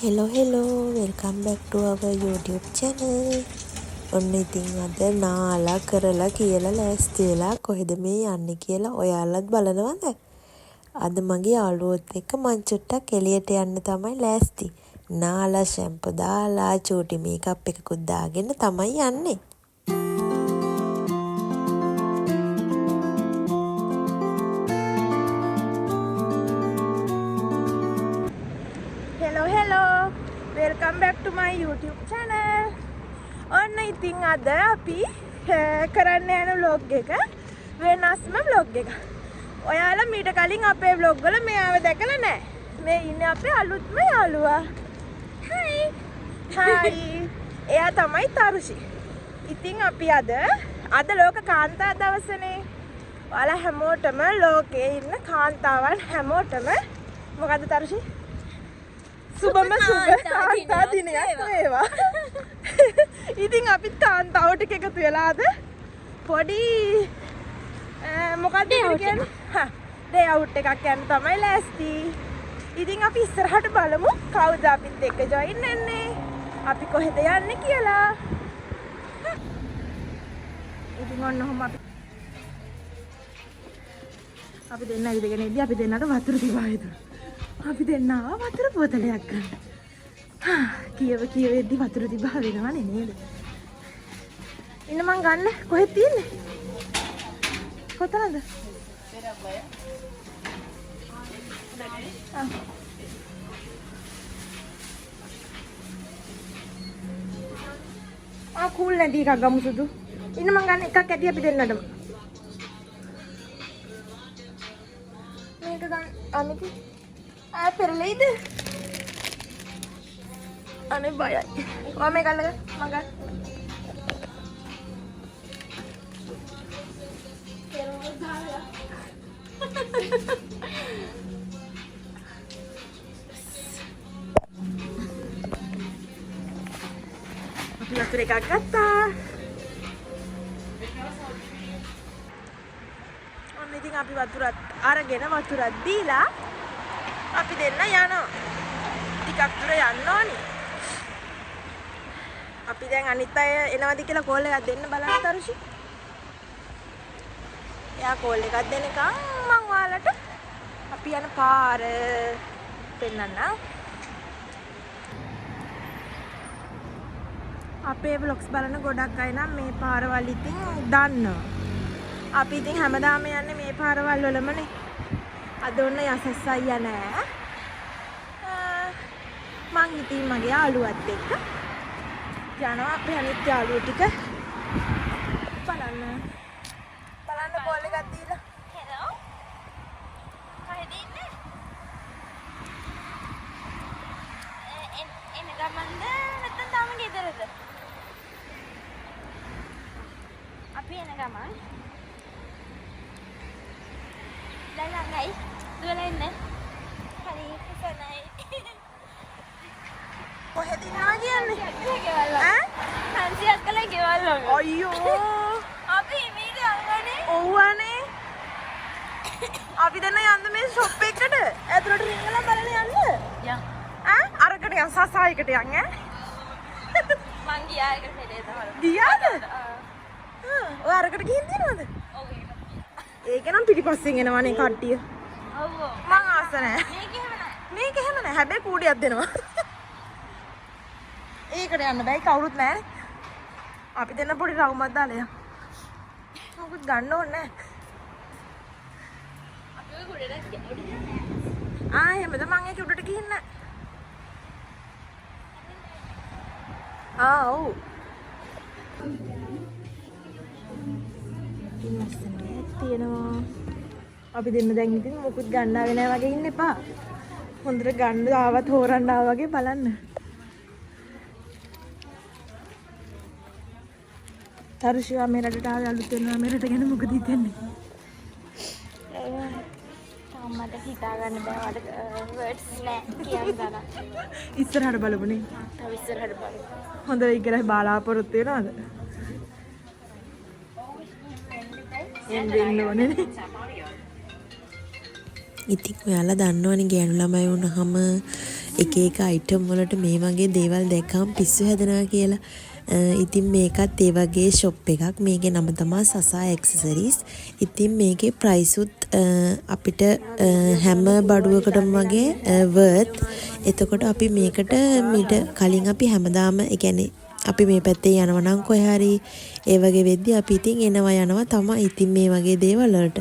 Hello welcome back to our YouTube channel. ඔන්න ඉතින් අද නාලා කරලා කියලා ලෑස්ති වෙලා කොහෙද මේ යන්නේ කියලා ඔයාලත් බලනවද? අද මගේ යාළුවොත් එක්ක මං චුට්ටක් එළියට යන්න තමයි ලෑස්ති. නාලා ෂැම්පු දාලා චූටි මේකප් එකකුත් දාගෙන තමයි යන්නේ. Hello welcome back to my YouTube channel. ඔන්න ඉතින් අද අපි කරන්න යන vlog එක වෙනස්ම vlog එක. ඔයාලා මීට කලින් අපේ vlog වල මෙයාව දැකලා නැහැ. මේ ඉන්නේ අපේ අලුත්ම යාළුවා. Hi. එයා තමයි තරුෂි. ඉතින් අපි අද ලෝක කාන්තා දවසනේ. ඔයාලා හැමෝටම ලෝකේ ඉන්න කාන්තාවන් හැමෝටම මොකද්ද තරුෂි? සුබම කාන්තා දිනයක් වේවා. ඉතින් අපිත් කාන්තාව ටික එකතු වෙලාද පොඩි මොකක්ද කියන්නේ? ඩේ අවුට් එකක් යන්න තමයි ලෑස්ති. ඉතින් අපි ඉස්සරහට බලමු කවුද අපිත් එක්ක ජොයින් වෙන්නේ. අපි කොහෙද යන්නේ කියලා. ඉතින් ඔන්න ඔහොම අපි දෙන්න ඉඳගෙන ඉඳි අපි දෙන්නට වතුර තිබා හිතුවා. අපි දෙන්න ආවා වතුර බෝතලයක් ගන්න. කියවෙද්දි වතුර තිබා වෙනවනේ නේද? ඉන්න මං ගන්න කොහෙද තියෙන්නේ? කොතනද? කූල් නැති එකක් ගමු සුදු. ඉන්න මං ගන්න එකක් ඇති අපි දෙන්නටම. මේක ගන්න අනිත් පෙරලෙයිද? අනේ බයයි. ඔයා මේ ගන්නක මං ගන්න. පෙරලෙයි දාලා. අපි වතුර එකක් ගත්තා. ඔන්න ඉතින් අපි වතුරත් අරගෙන වතුරත් දීලා අපි දෙන්න යනවා. ටිකක් දුර යන්න ඕනි. අපි දැන් අනිත් අය එනවද කියලා කෝල් එකක් දෙන්න බලන්න තරුෂි. එයා කෝල් එකක් දෙනකම් මං ඔයාලට අපි යන පාර පෙන්නන්නම්. අපේ vlogs බලන ගොඩක් අය නම් මේ පාරවල් ඉතින් දන්නවා. අපි ඉතින් හැමදාම යන්නේ මේ පාරවල් වලමනේ. අද ඔන්න යසස් අයියා නෑ. මං ඉතින් මගේ යාළුවත් එක්ක යනවා අපේ අනිත් යාළුවෝ ටික බලන්න කෝල් එකක් දීලා. හෙලෝ. කොහෙද ඉන්නේ? එන ගමන්ද නැත්නම් තාම ගෙදරද? අපි එන ගමන්. දැන් ළඟයි. දුවලා ඉන්නේ. හරි කුසනයි. කොහෙද ඉන්නවා කියන්නේ? ඈ? හන්සියක් කළා ගෙවල් වල. අයියෝ. අපි මේක යන්නේ. ඔව්වනේ. අපි දැන් යන්න මේ ෂොප් එකට. ඇතුළට රින්ගලා බලලා යන්න. යන්න. ඈ? අරකට යන්න සසායකට යන්න ඈ. මං ගියා ඒක හෙලේ තමයි. ගියාද? ඔය අරකට ගිහින් දිනවද? ඔව් ඒක නම් පිටිපස්සෙන් එනවනේ කට්ටිය. ඔව් ඔව්. මං ආස නැහැ. මේක එහෙම නැහැ. හැබැයි කූඩියක් දෙනවා. ඒකට යන්න බෑ කවුරුත් නැහැනේ. අපි දෙන්න පොඩි රවුමක් දාලා යමු. මොකුත් ගන්න ඕනේ නැහැ. අපි ඔය කුඩේට යන්නේ. එහෙමද මං ඒක උඩට ගිහින් නැහැ. ඔව්. ඉන්නස්සනේ තියෙනවා. අපි දෙන්න දැන් ඉතින් මොකුත් ගන්න ආවේ නැහැ වගේ ඉන්න එපා. හොඳට ගන්න ආවත් හොරන්න ආවා වගේ බලන්න. තරුෂියා මේ රටට ආවේ අලුත් වෙනවා මේ රට ගැන මොකද හිතන්නේ? මට හිතා ගන්න බෑ වඩ වර්ඩ්ස් නෑ කියන්න ගන්න. ඉස්සරහට බලමුනේ. තව ඉස්සරහට බලමු. හොඳ ඉගෙන බලාපොරොත්තු වෙනවද? එන්න ඕනේ. ඉතින් ඔයාලා දන්නවනේ ගෑනු ළමයි වුණාම එක එක අයිටම් වලට මේ වගේ දේවල් දැක්කම පිස්සු හැදෙනවා කියලා. ඉතින් මේකත් ඒ වගේ ෂොප් එකක්. මේකේ නම තමයි සසා ඇක්සසරිස්. ඉතින් මේකේ ප්‍රයිස් උත් අපිට හැම බඩුවකටම වගේ වර්ත්. එතකොට අපි මේකට මීට කලින් අපි හැමදාම ඒ කියන්නේ අපි මේ පැත්තේ යනවා නම් කොහේ හරි ඒ වගේ වෙද්දි අපි ඉතින් යනවා තමයි. ඉතින් මේ වගේ දේවල් වලට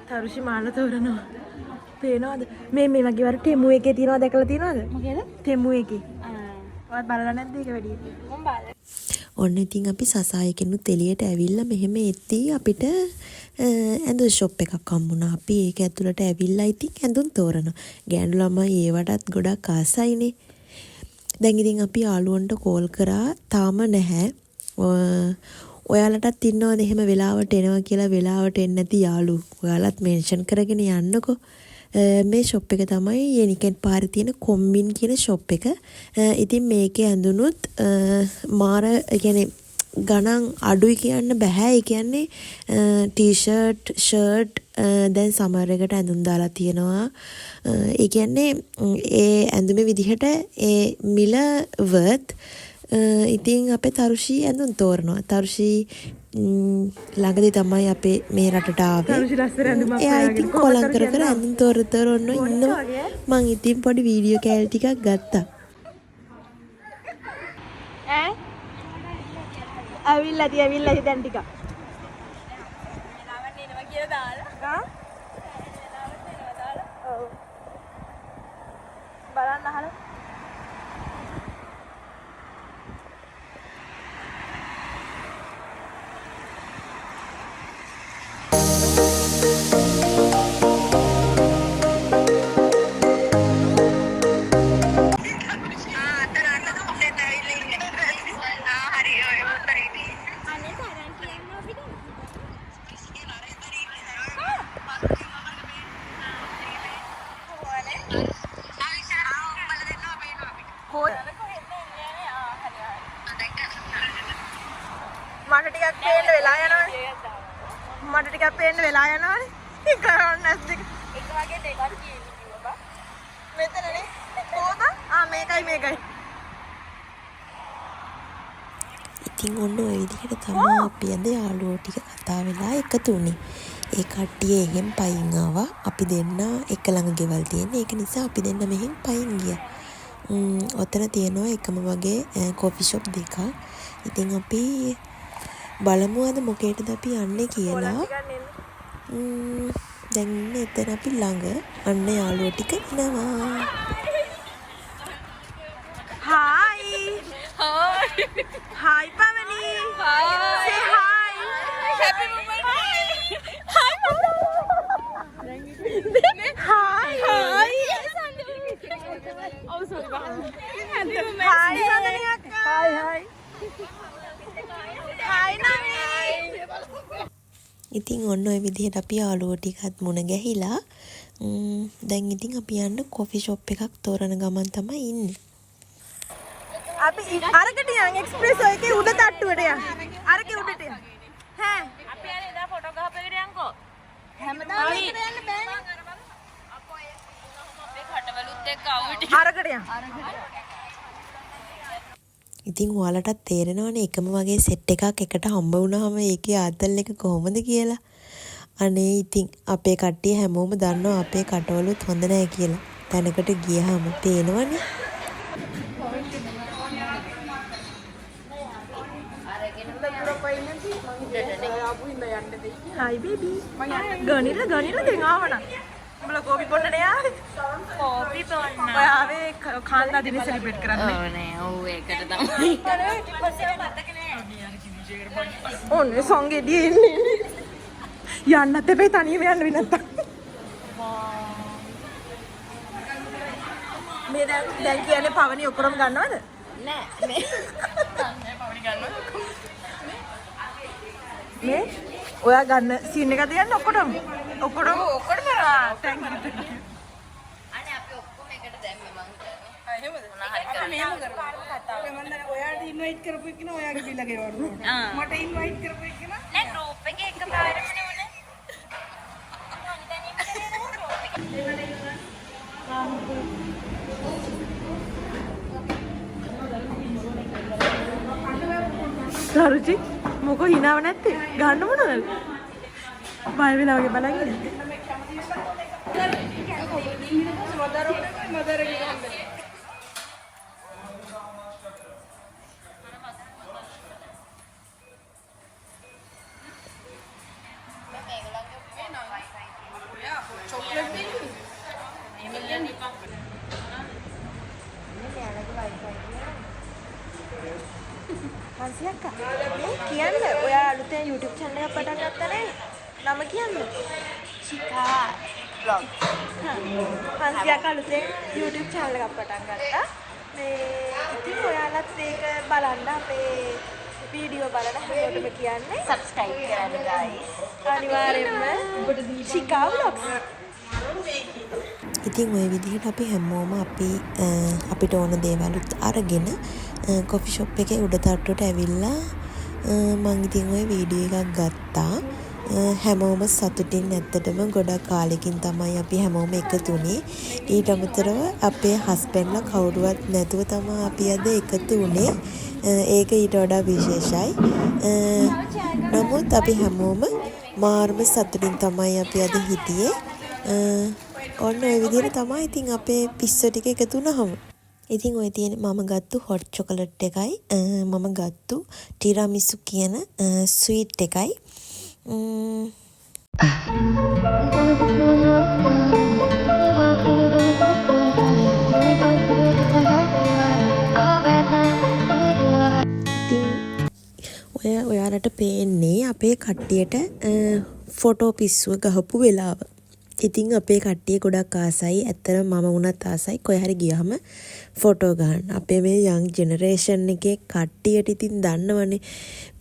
තරුෂි මාන තෝරනවා. පේනවද? මේ වගේ වර ටෙමු එකේ තියනවා දැකලා තියනවද? මොකේද? ටෙමු එකේ. ඔයාත් බලලා නැද්ද ඒක වැඩි? මම බලලා. ඔන්න ඉතින් අපි සසායකිනුත් එළියට ඇවිල්ලා මෙහෙම එද්දී අපිට ඇඳුම් ෂොප් එකක් හම්බුණා. අපි ඒක ඇතුළට ඇවිල්ලා ඉතින් ඇඳුම් තෝරනවා. ගෑනු ළමයි ඒවටත් ගොඩක් ආසයිනේ. දැන් ඉතින් අපි යාළුවන්ට කෝල් කරා තාම නැහැ. ඔයාලටත් ඉන්නවද එහෙම වෙලාවට එනවා කියලා වෙලාවට එන්නේ නැති යාළුවෝ? ඔයාලත් මෙන්ෂන් කරගෙන යන්නකෝ. මේ ෂොප් එක තමයි යෙනිකෙන් පාරේ තියෙන කොම්බින් කියන ෂොප් එක. ඉතින් මේකේ ඇඳුනුත් මාර කියන්නේ ගණන් අඩුයි කියන්න බෑ. ඒ කියන්නේ ටී-ෂර්ට්, ෂර්ට් දැන් සමර් එකට ඇඳුම් දාලා තියෙනවා. ඒ කියන්නේ ඒ ඇඳුමේ විදිහට ඒ මිල වර්ත්. ඉතින් අපේ තරුෂි ඇඳුම් තෝරනවා. තරුෂි ළඟදී තමයි අපේ මේ රටට ආවේ. තරුෂි ලස්සන ඇඳුමක් හොයාගෙන ඉතින් කොලම් කර ඇඳුම් තෝර ඔන්න ඉන්නවා. මං ඉතින් පොඩි වීඩියෝ කෑලි ටිකක් ගත්තා. ඈ ඇවිල්ලා දැන් ටිකක්. වෙලාවක් එනවා කියලා දාලා. ඔව්. බලන්න අහලා. මට ටිකක් පේන්න වෙලා යනවානේ. ඒක කරන්න නැද්ද? එක වගේ දෙකක් කියන්නේ කිව්වා බා. මෙතනනේ. කොහොමද? මේකයි. ඉතින් ඔන්න ඔය විදිහට තමයි අපි අද යාළුවෝ ටික කතා වෙලා එකතු වුණේ. ඒ කට්ටිය එහෙම් පයින් ආවා. අපි දෙන්න එක ළඟ ගෙවල් තියෙන්නේ. ඒක නිසා අපි දෙන්න මෙහෙන් පයින් ගියා. ඔතන තියෙනවා එකම වගේ කොෆි ෂොප් දෙකක්. ඉතින් අපි බලමු අද මොකේටද අපි යන්නේ කියලා. දැන් ඉන්නේ එතන අපි ළඟ. අන්න යාළුවෝ ටික එනවා. Hi Pavani. Say hi. Happy woman day. Hi Pavani. Hi. Oh sorry Pavani. Happy woman day. Hi Pavani akka. Hi. Hi Nami. ඉතින් ඔන්න ඔය විදිහට අපි යාළුවෝ ටිකත් මුණ ගැහිලා දැන් ඉතින් අපි යන්න කොෆි ෂොප් එකක් තෝරන ගමන් තමයි ඉන්නේ. අපි අරකට යන් එක්ස්ප්‍රෙස් එකේ උඩ තට්ටුවට යන්. අරකේ උඩට යන්. ඈ අපි අර එදා ෆොටෝ ගහපෙකට යන්කෝ. හැමදාම එකට යන්න බෑනේ. අපෝ අපේ කටවලුත් එක්ක අවුටි. අරකට යන්. ඉතින් ඔයාලටත් තේරෙනවනේ එකම වගේ සෙට් එකක් එකට හම්බ වුණාම ඒකේ ආතල් එක කොහොමද කියලා. අනේ ඉතින් අපේ කට්ටිය හැමෝම දන්නවා අපේ කටවලුත් හොඳ නැහැ කියලා. තැනකට ගියාම පේනවනේ. Hi baby. ගණිල දැන් ආවනම්. උඹලා කෝපි බොන්නනේ ආවේ. කෝපි බොන්න. ඔය ආවේ කාන්තා දිනේ සෙලිබ්‍රේට් කරන්න. ඔව් නේ. ඔව් ඒකට තමයි. ඔන්නේ සංගෙඩියේ ඉන්නේ. යන්නත් එපේ තනියම යන්න වෙනත්තා. මේ දැන් කියන්නේ පවනි ඔක්කොම ගන්නවද? නෑ මේ. පවනි ගන්නවද? මේ ඔයා ගන්න සීන් එකක් තියන්න ඔක්කොටම thank you අනේ අපි ඔක්කොම එකට දැම්මේ මං හිතන්නේ එහෙමද අපි මෙහෙම කරමු කතාව මම දැන් ඔයාට ඉන්වයිට් කරපු එක නේ ඔයාගේ බිල ගෙවන්න මට ඉන්වයිට් කරපු එක නේ ගෲප් එකේ එකපාරමනේ උනේ මම දැන් ඉන්නේ ගෲප් එකේ සරුචි මොකෝ හිනාව නැත්තේ ගන්න මොනවද බය වෙලා වගේ බලන් ඉන්නේ Hansiakka කියන්නේ ඔයා අලුතෙන් YouTube channel එකක් පටන් ගත්තා නේ නම කියන්නේ Chika vlog Hansiakka අලුතෙන් YouTube channel එකක් පටන් ගත්තා මේ ඉතින් ඔයාලත් ඒක බලන්න අපේ වීඩියෝ බලලා හැමෝටම කියන්නේ subscribe කරන්න guys අනිවාර්යෙන්ම Chika vlogs ඉතින් ওই විදිහට අපි හැමෝම අපිට ඕන දේවලුත් අරගෙන කොෆි ෂොප් එකේ උඩ තට්ටුවට ඇවිල්ලා මම ඉතින් ওই වීඩියෝ එකක් ගත්තා හැමෝම සතුටින් ඇත්තටම ගොඩක් කාලෙකින් තමයි අපි හැමෝම එකතු වුණේ ඊට අමතරව අපේ හස්බන්ඩ්ලා කවුරුවත් නැතුව තමයි අපි අද එකතු වුණේ ඒක ඊට වඩා විශේෂයි නමුත් අපි හැමෝම මාර්ම සතුටින් තමයි අපි අද හිටියේ ඔන්න ඔය විදිහට තමයි ඉතින් අපේ පිස්සෝ ටික එකතු වුණාම ඉතින් ඔය තියෙන මම ගත්තු හොට් චොකලට් එකයි මම ගත්තු ටිරාමිසු කියන ස්වීට් එකයි ඔයාලට පේන්නේ අපේ කට්ටියට ෆොටෝ පිස්සුව ගහපු වෙලාව ඉතින් අපේ කට්ටිය ගොඩක් ආසයි ඇත්තටම මම වුණත් ආසයි කොහේ හරි ගියහම ෆොටෝ ගන්න. අපේ මේ යං ජෙනරේෂන් එකේ කට්ටියට ඉතින් දන්නවනේ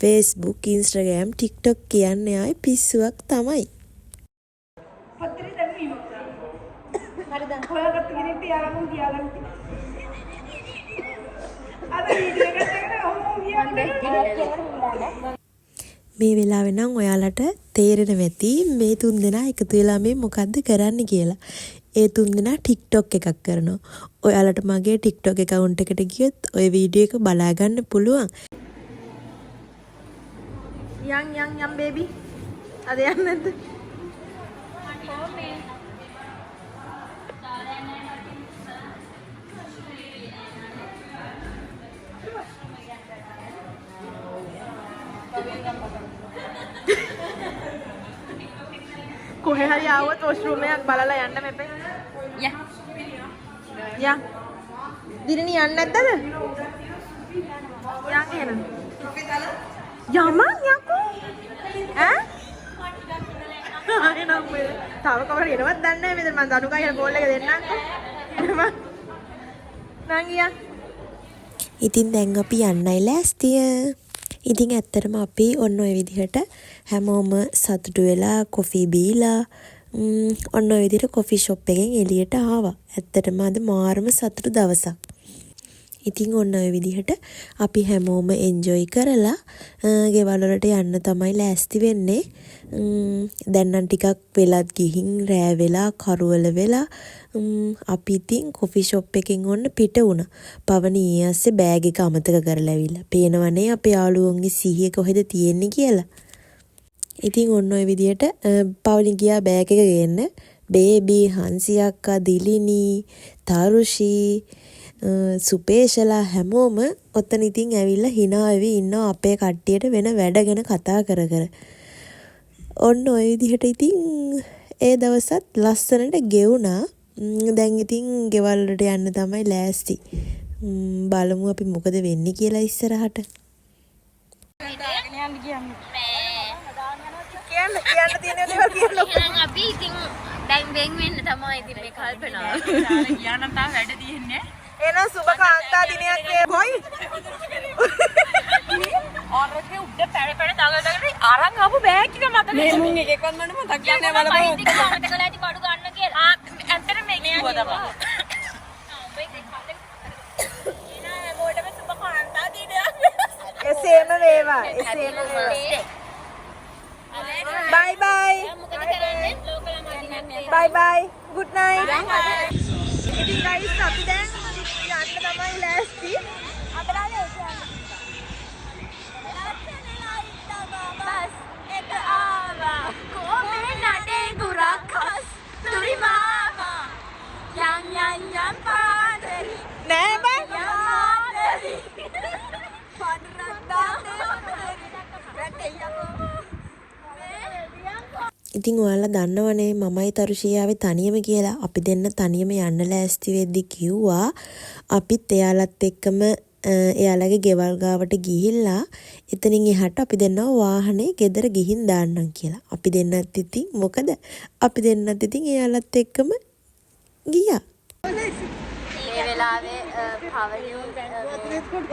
Facebook, Instagram, TikTok කියන්නේ ආයි පිස්සුවක් තමයි. පත්‍රි දැන් වීම. හරි දැන් හොයාගත්ත කෙනෙක් තියාගන්න තියාගන්න. අද වීඩියෝ එකක් ගන්න මේ වෙලාවේ නම් ඔයාලට තේරෙන වෙති මේ තුන් දෙනා එකතු වෙලා මේ මොකද්ද කරන්න කියලා. ඒ තුන් දෙනා TikTok එකක් කරනවා. ඔයාලට මගේ TikTok account එකට ගියොත් ওই වීඩියෝ එක බලා ගන්න පුළුවන්. යම් බේබි. අද යන්නේ නැද්ද? කොහේ හරි ආවොත් වොෂ්රූම් එකක් බලලා යන්න මෙපේ. යා. දිරණි යන්නේ නැද්ද? යන් එහෙනම්. යමන් යකෝ. ඈ? ආයෙ නම් මේ තව කවර එනවත් දන්නේ නැහැ මෙතන මම දනුකා කියන කෝල් එක දෙන්නම්කෝ. නංගියා. ඉතින් දැන් අපි යන්නයි ලෑස්තිය. ඉතින් ඇත්තටම අපි ඔන්න ඔය විදිහට හැමෝම සතුටු වෙලා කොෆි බීලා ඔන්න ඔය විදිහට කොෆි ෂොප් එකෙන් එළියට ආවා. ඇත්තටම අද මාරම සතුටු දවසක්. ඉතින් ඔන්න ඔය විදිහට අපි හැමෝම එන්ජොයි කරලා ගෙවල් වලට යන්න තමයි ලෑස්ති වෙන්නේ. දැන් නම් ටිකක් වෙලත් ගිහින් රෑ වෙලා කරවල වෙලා අපි ඉතින් කොෆි ෂොප් එකෙන් ඔන්න පිට වුණා. පවන ඊයස්සේ බෑග් එක අමතක කරලා ඇවිල්ලා. පේනවනේ අපේ යාළුවන්ගේ සිහිය කොහෙද තියෙන්නේ කියලා. ඉතින් ඔන්න ඔය විදිහට පවලින් ගියා බෑග් එක ගේන්න. බේබි, හංසි අක්කා, දිලිනි, තරුෂි, සුපේෂලා හැමෝම ඔතන ඉතින් ඇවිල්ලා hina වෙවි ඉන්නවා අපේ කට්ටියට වෙන වැඩ ගැන කතා කර කර. ඔන්න ඔය විදිහට ඉතින් ඒ දවසත් ලස්සනට ගෙවුණා. දැන් ඉතින් ගෙවල් වලට යන්න තමයි ලෑස්ති. බලමු අපි මොකද වෙන්නේ කියලා ඉස්සරහට. කියන්න තියෙන දේවල් කියන්න. අපි ඉතින් දැන් වෙන් වෙන්න තමයි ඉතින් මේ කල්පනාව. කියන්න තා වැඩ තියෙන්නේ. එහෙනම් සුබ කාන්තා දිනයක් වේවයි. ආරකේ උඩ පැඩ දඟලගෙන අරන් ආපු බෑග් එක මතක මේ මුන් එකෙක්වත් මට මතක් නැහැ බලපන්. මතක කළා ඇති බඩු ගන්න කියලා. ඇත්තට මේක කිව්වා තමයි. එනා මොඩම සුබ කාන්තා දිනයක්. එසේම වේවා. එසේම වේවා. Bye bye. Bye bye. Good night. ඉතින් guys අපි දැන් යන්න තමයි ලෑස්ති. අපරාලේ යන්න. ඉතින් ඔයාලා දන්නවනේ මමයි තරුෂියාවේ තනියම කියලා. අපි දෙන්න තනියම යන්න ලෑස්ති වෙද්දි කිව්වා අපිත් එයාලත් එක්කම එයාලගේ ගෙවල් ගාවට ගිහිල්ලා එතනින් එහාට අපි දෙන්නව වාහනේ ගෙදර ගිහින් දාන්නම් කියලා. අපි දෙන්නත් ඉතින් මොකද අපි දෙන්නත් ඉතින් එයාලත් එක්කම ගියා. මේ වෙලාවේ පවලි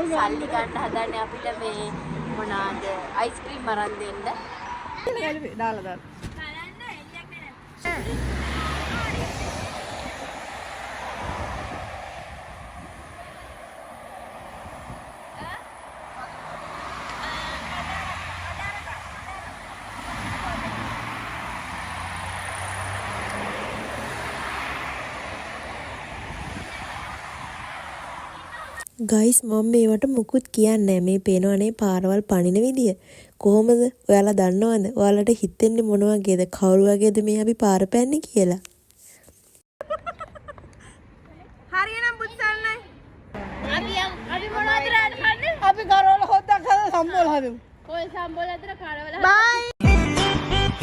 සල්ලි ගන්න හදන්නේ අපිට මේ මොනවාද අයිස්ක්‍රීම් අරන් දෙන්න. දාලා ගයිස් මම මේවට මුකුත් කියන්නේ මේ පේනවනේ පාරවල් පනින විදිය. කොහොමද? ඔයාලා දන්නවද? ඔයාලට හිතෙන්නේ මොන වගේද? කවුරු වගේද මේ අපි පාර පැන්නේ කියලා? හරියනම් පුත්සන්නයි. අපි මොනවද කරන්නේ? අපි කරවල හොද්දක් හදලා සම්බෝල හදමු. කොයි සම්බෝල අතර කරවල බයි.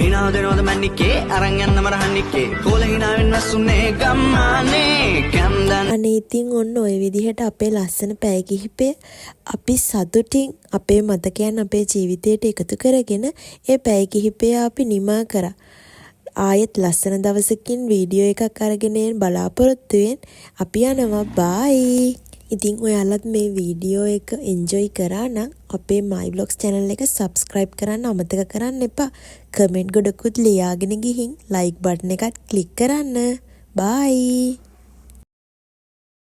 හිනාව දෙනවද මන්නිකේ අරන් යන්න මරහන්නිකේ කෝල හිනාවෙන් වැස්සුන්නේ ගම්මානේ කැම්දන් අනේ ඉතින් ඔන්න ඔය විදිහට අපේ ලස්සන පැය කිහිපය අපි සතුටින් අපේ මතකයන් අපේ ජීවිතයට එකතු කරගෙන ඒ පැය කිහිපය අපි නිමා කරා. ආයෙත් ලස්සන දවසකින් වීඩියෝ එකක් අරගෙන බලාපොරොත්තු වෙන්න අපි යනවා. බයි. ඉතින් ඔයාලත් මේ වීඩියෝ එක එන්ජොයි කරා නම් අපේ my vlogs channel එක subscribe කරන්න අමතක කරන්න එපා. කමෙන්ට් ගොඩකුත් ලියාගෙන ගිහින් like button එකත් click කරන්න. bye.